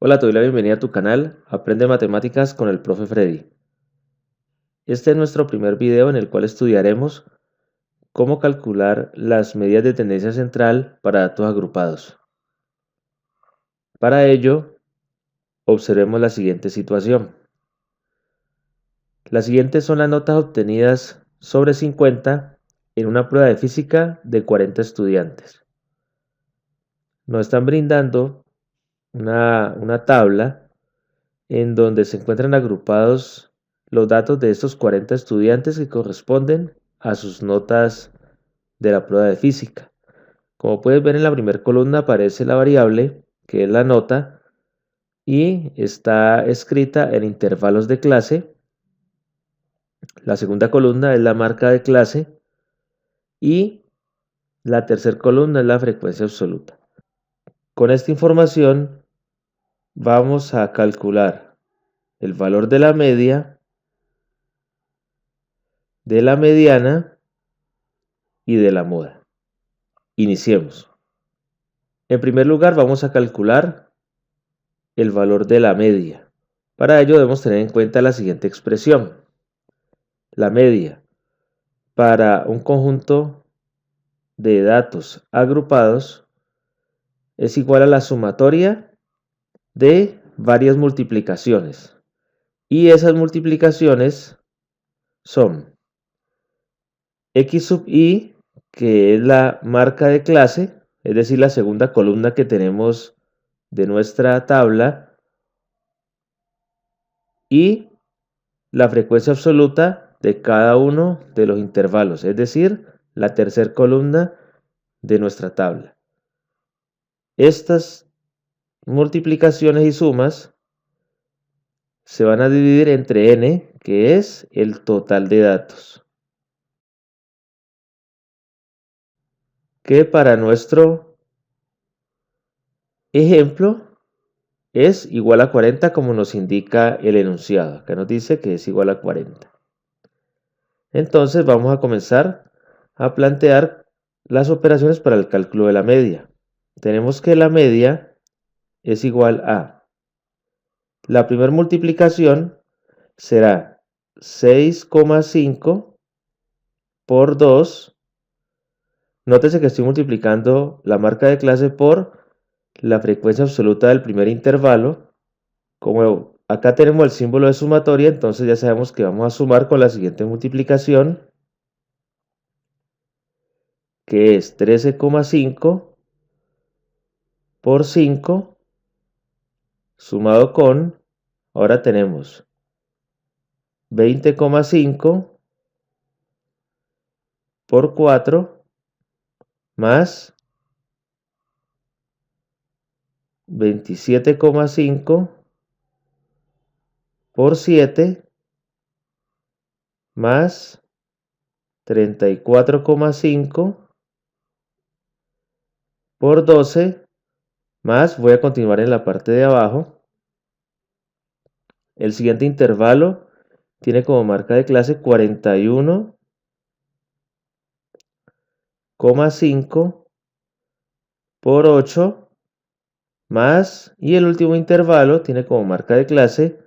Hola, te doy la bienvenida a tu canal Aprende Matemáticas con el Profe Freddy. Este es nuestro primer video en el cual estudiaremos cómo calcular las medidas de tendencia central para datos agrupados. Para ello, observemos la siguiente situación. Las siguientes son las notas obtenidas sobre 50 en una prueba de física de 40 estudiantes. Nos están brindando una tabla en donde se encuentran agrupados los datos de estos 40 estudiantes que corresponden a sus notas de la prueba de física. Como puedes ver, en la primera columna aparece la variable, que es la nota, y está escrita en intervalos de clase. La segunda columna es la marca de clase y la tercera columna es la frecuencia absoluta. Con esta información vamos a calcular el valor de la media, de la mediana y de la moda. Iniciemos. En primer lugar, vamos a calcular el valor de la media. Para ello debemos tener en cuenta la siguiente expresión. La media para un conjunto de datos agrupados es igual a la sumatoria de varias multiplicaciones. Y esas multiplicaciones son x sub i, que es la marca de clase, es decir, la segunda columna que tenemos de nuestra tabla, y la frecuencia absoluta de cada uno de los intervalos, es decir, la tercera columna de nuestra tabla. Estas multiplicaciones y sumas se van a dividir entre n, que es el total de datos, que para nuestro ejemplo es igual a 40, como nos indica el enunciado. Acá nos dice que es igual a 40. Entonces vamos a comenzar a plantear las operaciones para el cálculo de la media. Tenemos que la media es igual a, la primera multiplicación será 6,5 por 2. Nótese que estoy multiplicando la marca de clase por la frecuencia absoluta del primer intervalo. Como acá tenemos el símbolo de sumatoria, entonces ya sabemos que vamos a sumar con la siguiente multiplicación, que es 13,5 por 5, sumado con, ahora tenemos 20,5 por 4, más 27,5 por 7, más 34,5 por 12, más, voy a continuar en la parte de abajo. El siguiente intervalo tiene como marca de clase 41,5 por 8, más, y el último intervalo tiene como marca de clase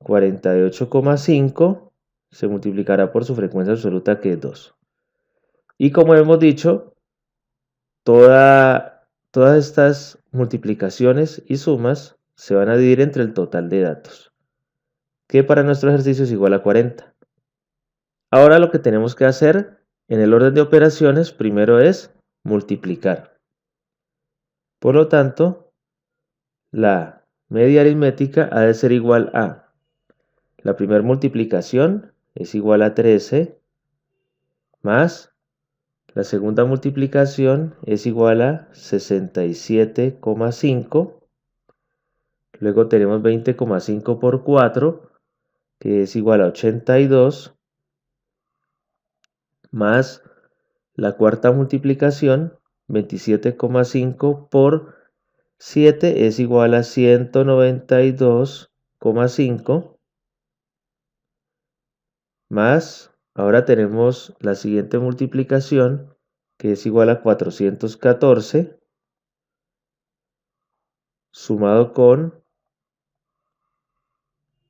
48,5, se multiplicará por su frecuencia absoluta, que es 2. Y como hemos dicho, todas estas multiplicaciones y sumas se van a dividir entre el total de datos, que para nuestro ejercicio es igual a 40. Ahora lo que tenemos que hacer en el orden de operaciones primero es multiplicar. Por lo tanto, la media aritmética ha de ser igual a, la primera multiplicación es igual a 13, más la segunda multiplicación es igual a 67,5. Luego tenemos 20,5 por 4, que es igual a 82, más la cuarta multiplicación, 27,5 por 7, es igual a 192,5, más, ahora tenemos la siguiente multiplicación, que es igual a 414, sumado con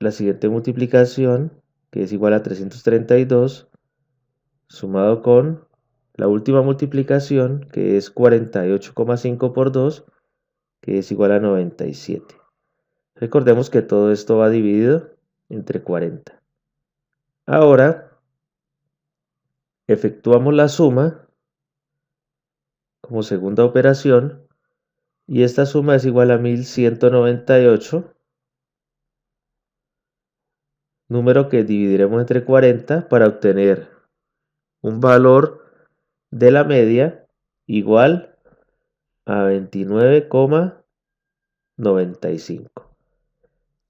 la siguiente multiplicación, que es igual a 332, sumado con la última multiplicación, que es 48,5 por 2, que es igual a 97. Recordemos que todo esto va dividido entre 40. Ahora, efectuamos la suma como segunda operación, y esta suma es igual a 1198, número que dividiremos entre 40 para obtener un valor de la media igual a 29,95.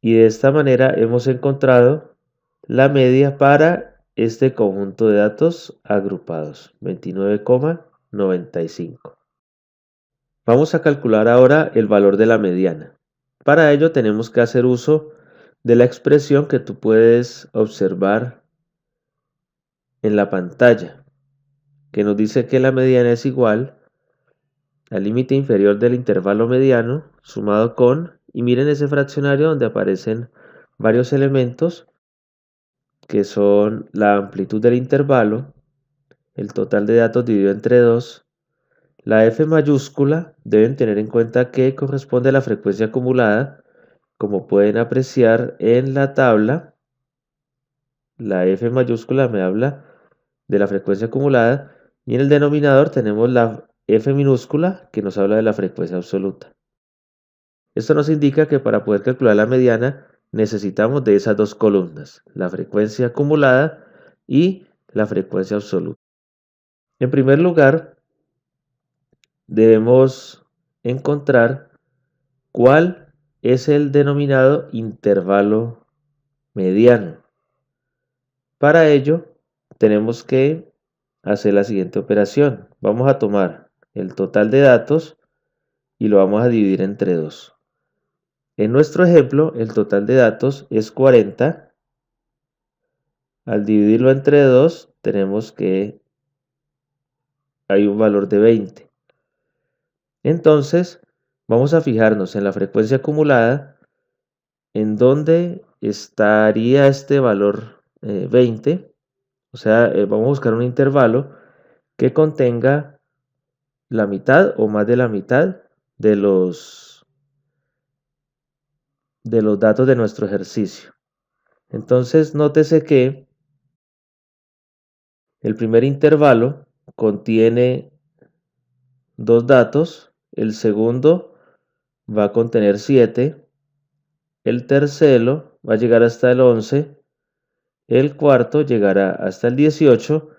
Y de esta manera hemos encontrado la media para este conjunto de datos agrupados, 29,95. Vamos a calcular ahora el valor de la mediana. Para ello tenemos que hacer uso de la expresión que tú puedes observar en la pantalla, que nos dice que la mediana es igual al límite inferior del intervalo mediano sumado con, y miren ese fraccionario donde aparecen varios elementos que son la amplitud del intervalo, el total de datos dividido entre 2, la F mayúscula. Deben tener en cuenta que corresponde a la frecuencia acumulada, como pueden apreciar en la tabla. La F mayúscula me habla de la frecuencia acumulada, y en el denominador tenemos la F minúscula, que nos habla de la frecuencia absoluta. Esto nos indica que para poder calcular la mediana necesitamos de esas dos columnas, la frecuencia acumulada y la frecuencia absoluta. En primer lugar, debemos encontrar cuál es el denominado intervalo mediano. Para ello, tenemos que hacer la siguiente operación. Vamos a tomar el total de datos y lo vamos a dividir entre 2. En nuestro ejemplo, el total de datos es 40. Al dividirlo entre 2, tenemos que hay un valor de 20. Entonces, vamos a fijarnos en la frecuencia acumulada, en donde estaría este valor 20. O sea, vamos a buscar un intervalo que contenga la mitad o más de la mitad de los datos de nuestro ejercicio. Entonces, nótese que el primer intervalo contiene 2 datos, el segundo va a contener 7, el tercero va a llegar hasta el 11, el cuarto llegará hasta el 18,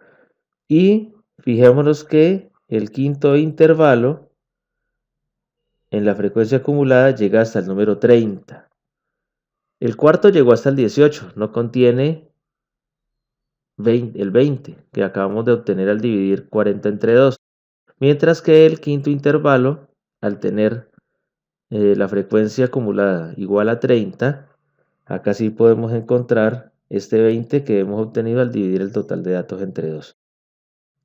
y fijémonos que el quinto intervalo en la frecuencia acumulada llega hasta el número 30. El cuarto llegó hasta el 18, no contiene el 20 que acabamos de obtener al dividir 40 entre 2. Mientras que el quinto intervalo, al tener la frecuencia acumulada igual a 30, acá sí podemos encontrar este 20 que hemos obtenido al dividir el total de datos entre 2.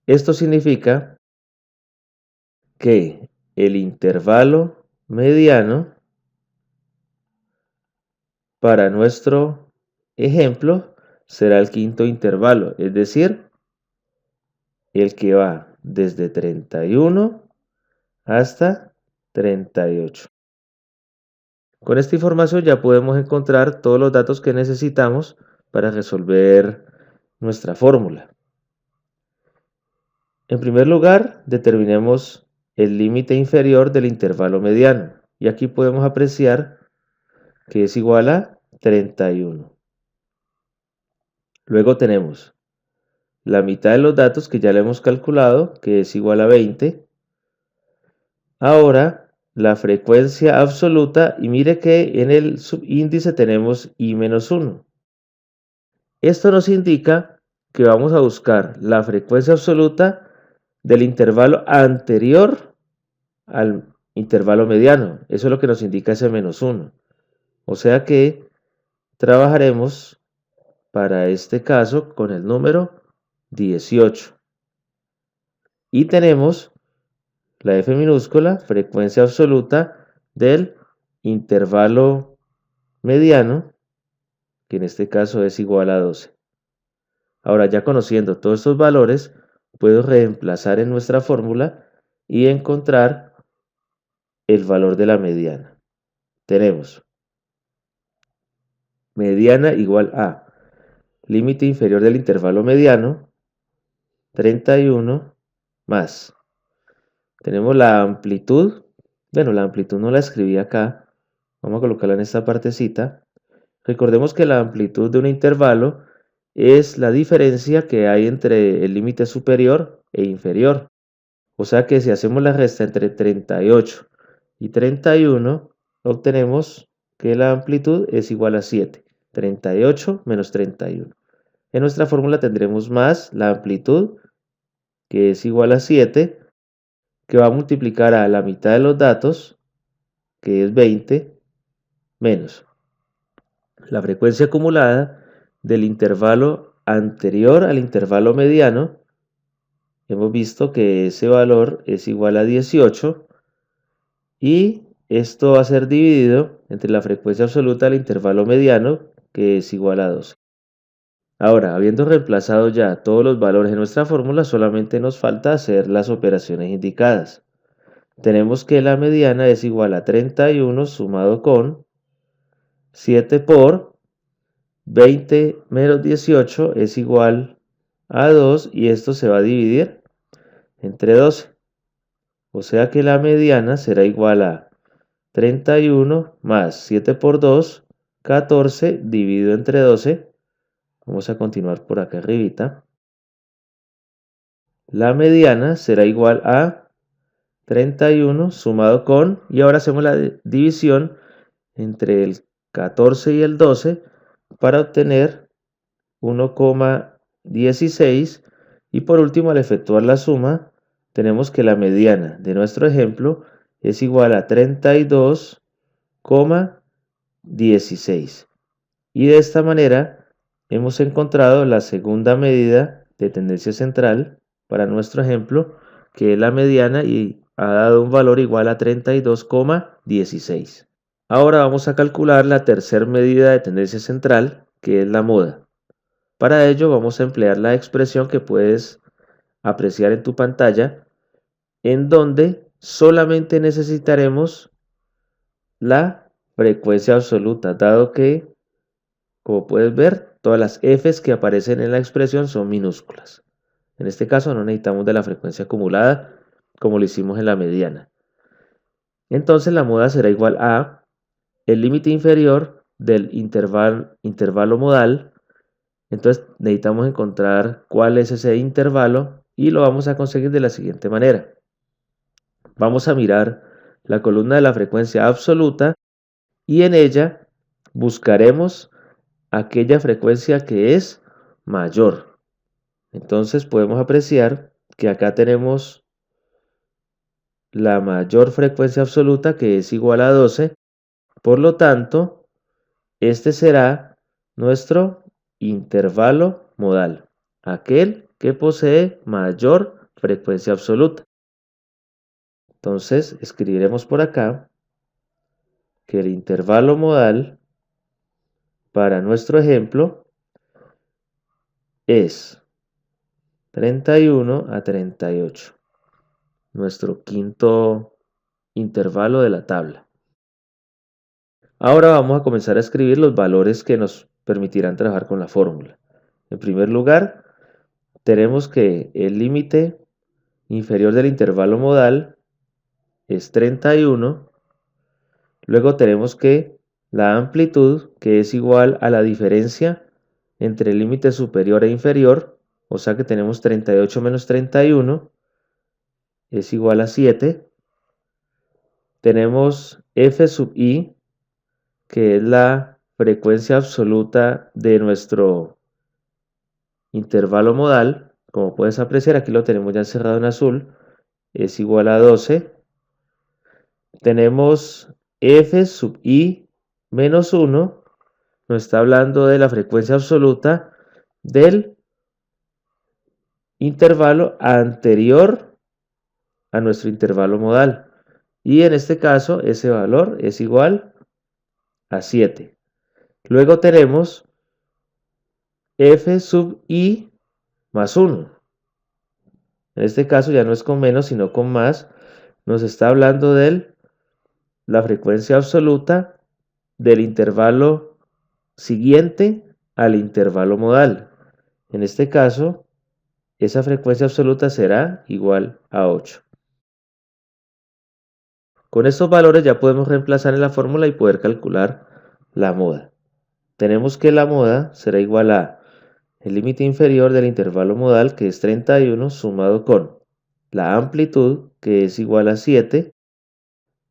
Esto significa que el intervalo mediano para nuestro ejemplo será el quinto intervalo, es decir, el que va desde 31 hasta 38. Con esta información ya podemos encontrar todos los datos que necesitamos para resolver nuestra fórmula. En primer lugar, determinemos el límite inferior del intervalo mediano, y aquí podemos apreciar que es igual a 31. Luego tenemos la mitad de los datos que ya le hemos calculado, que es igual a 20. Ahora, la frecuencia absoluta, y mire que en el subíndice tenemos I-1. Esto nos indica que vamos a buscar la frecuencia absoluta del intervalo anterior al intervalo mediano. Eso es lo que nos indica ese -1. O sea que trabajaremos para este caso con el número 18. Y tenemos la F minúscula, frecuencia absoluta del intervalo mediano, que en este caso es igual a 12. Ahora, ya conociendo todos estos valores, puedo reemplazar en nuestra fórmula y encontrar el valor de la mediana. Tenemos mediana igual a límite inferior del intervalo mediano, 31 más. Tenemos la amplitud. Bueno, la amplitud no la escribí acá. Vamos a colocarla en esta partecita. Recordemos que la amplitud de un intervalo es la diferencia que hay entre el límite superior e inferior. O sea que si hacemos la resta entre 38 y 31, obtenemos que la amplitud es igual a 7. 38 menos 31. En nuestra fórmula tendremos más la amplitud, que es igual a 7, que va a multiplicar a la mitad de los datos, que es 20, menos la frecuencia acumulada del intervalo anterior al intervalo mediano. Hemos visto que ese valor es igual a 18 y esto va a ser dividido entre la frecuencia absoluta del intervalo mediano, que es igual a 12. Ahora, habiendo reemplazado ya todos los valores en nuestra fórmula, solamente nos falta hacer las operaciones indicadas. Tenemos que la mediana es igual a 31 sumado con 7 por 20 menos 18 es igual a 2 y esto se va a dividir entre 12. O sea que la mediana será igual a 31 más 7 por 2, 14 dividido entre 12. Vamos a continuar por acá arribita. La mediana será igual a 31 sumado con, y ahora hacemos la división entre el 14 y el 12 para obtener 1,16, y por último, al efectuar la suma, tenemos que la mediana de nuestro ejemplo es igual a 32,16. Y de esta manera hemos encontrado la segunda medida de tendencia central para nuestro ejemplo, que es la mediana, y ha dado un valor igual a 32,16. Ahora vamos a calcular la tercera medida de tendencia central, que es la moda. Para ello vamos a emplear la expresión que puedes apreciar en tu pantalla, en donde solamente necesitaremos la frecuencia absoluta, dado que, como puedes ver, todas las f's que aparecen en la expresión son minúsculas. En este caso no necesitamos de la frecuencia acumulada como lo hicimos en la mediana. Entonces la moda será igual a el límite inferior del intervalo modal. Entonces necesitamos encontrar cuál es ese intervalo y lo vamos a conseguir de la siguiente manera. Vamos a mirar la columna de la frecuencia absoluta y en ella buscaremos aquella frecuencia que es mayor. Entonces podemos apreciar que acá tenemos la mayor frecuencia absoluta, que es igual a 12. Por lo tanto, este será nuestro intervalo modal, aquel que posee mayor frecuencia absoluta. Entonces escribiremos por acá que el intervalo modal para nuestro ejemplo es 31 a 38, nuestro quinto intervalo de la tabla. Ahora vamos a comenzar a escribir los valores que nos permitirán trabajar con la fórmula. En primer lugar, tenemos que el límite inferior del intervalo modal es 31. Luego tenemos que la amplitud, que es igual a la diferencia entre el límite superior e inferior, o sea que tenemos 38 menos 31, es igual a 7. Tenemos f sub i, que es la frecuencia absoluta de nuestro intervalo modal. Como puedes apreciar, aquí lo tenemos ya encerrado en azul, es igual a 12. Tenemos f sub i menos 1, nos está hablando de la frecuencia absoluta del intervalo anterior a nuestro intervalo modal. Y en este caso, ese valor es igual a 7. Luego tenemos f sub i más 1. En este caso ya no es con menos, sino con más. Nos está hablando de la frecuencia absoluta del intervalo siguiente al intervalo modal. En este caso, esa frecuencia absoluta será igual a 8. Con estos valores ya podemos reemplazar en la fórmula y poder calcular la moda. Tenemos que la moda será igual a el límite inferior del intervalo modal, que es 31, sumado con la amplitud, que es igual a 7,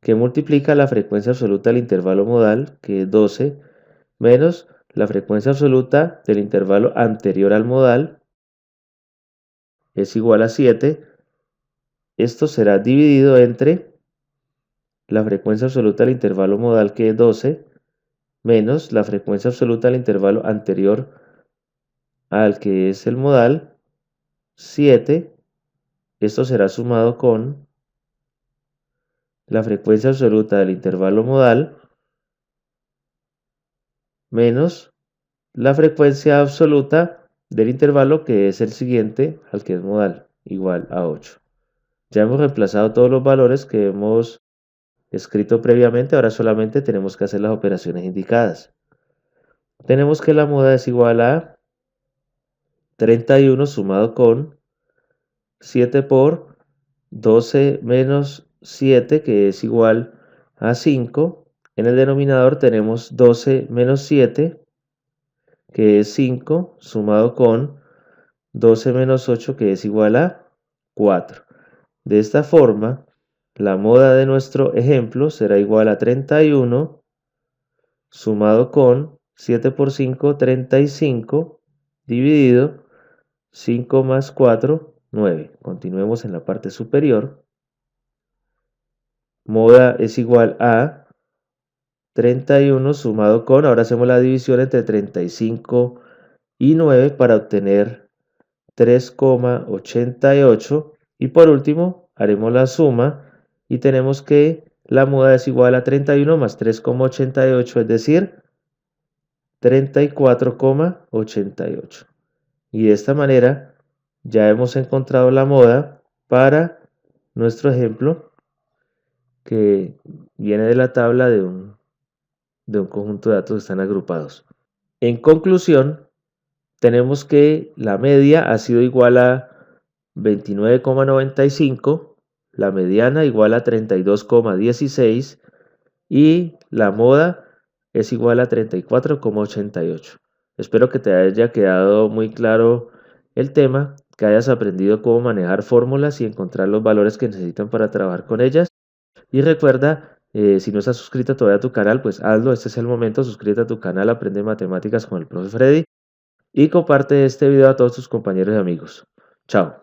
que multiplica la frecuencia absoluta del intervalo modal, que es 12, menos la frecuencia absoluta del intervalo anterior al modal, es igual a 7. Esto será dividido entre la frecuencia absoluta del intervalo modal, que es 12, menos la frecuencia absoluta del intervalo anterior al que es el modal, 7. Esto será sumado con la frecuencia absoluta del intervalo modal menos la frecuencia absoluta del intervalo que es el siguiente al que es modal, igual a 8. Ya hemos reemplazado todos los valores que hemos escrito previamente, ahora solamente tenemos que hacer las operaciones indicadas. Tenemos que la moda es igual a 31 sumado con 7 por 12 menos 7, que es igual a 5. En el denominador tenemos 12 menos 7, que es 5, sumado con 12 menos 8, que es igual a 4. De esta forma, la moda de nuestro ejemplo será igual a 31, sumado con 7 por 5, 35, dividido 5 más 4, 9. Continuemos en la parte superior. Moda es igual a 31 sumado con, ahora hacemos la división entre 35 y 9 para obtener 3,88. Y por último, haremos la suma y tenemos que la moda es igual a 31 más 3,88, es decir, 34,88. Y de esta manera ya hemos encontrado la moda para nuestro ejemplo, que viene de la tabla de un conjunto de datos que están agrupados. En conclusión, tenemos que la media ha sido igual a 29,95, la mediana igual a 32,16 y la moda es igual a 34,88. Espero que te haya quedado muy claro el tema, que hayas aprendido cómo manejar fórmulas y encontrar los valores que necesitan para trabajar con ellas. Y recuerda, si no estás suscrito todavía a tu canal, pues hazlo, este es el momento, suscríbete a tu canal, aprende matemáticas con el profe Freddy y comparte este video a todos tus compañeros y amigos. Chao.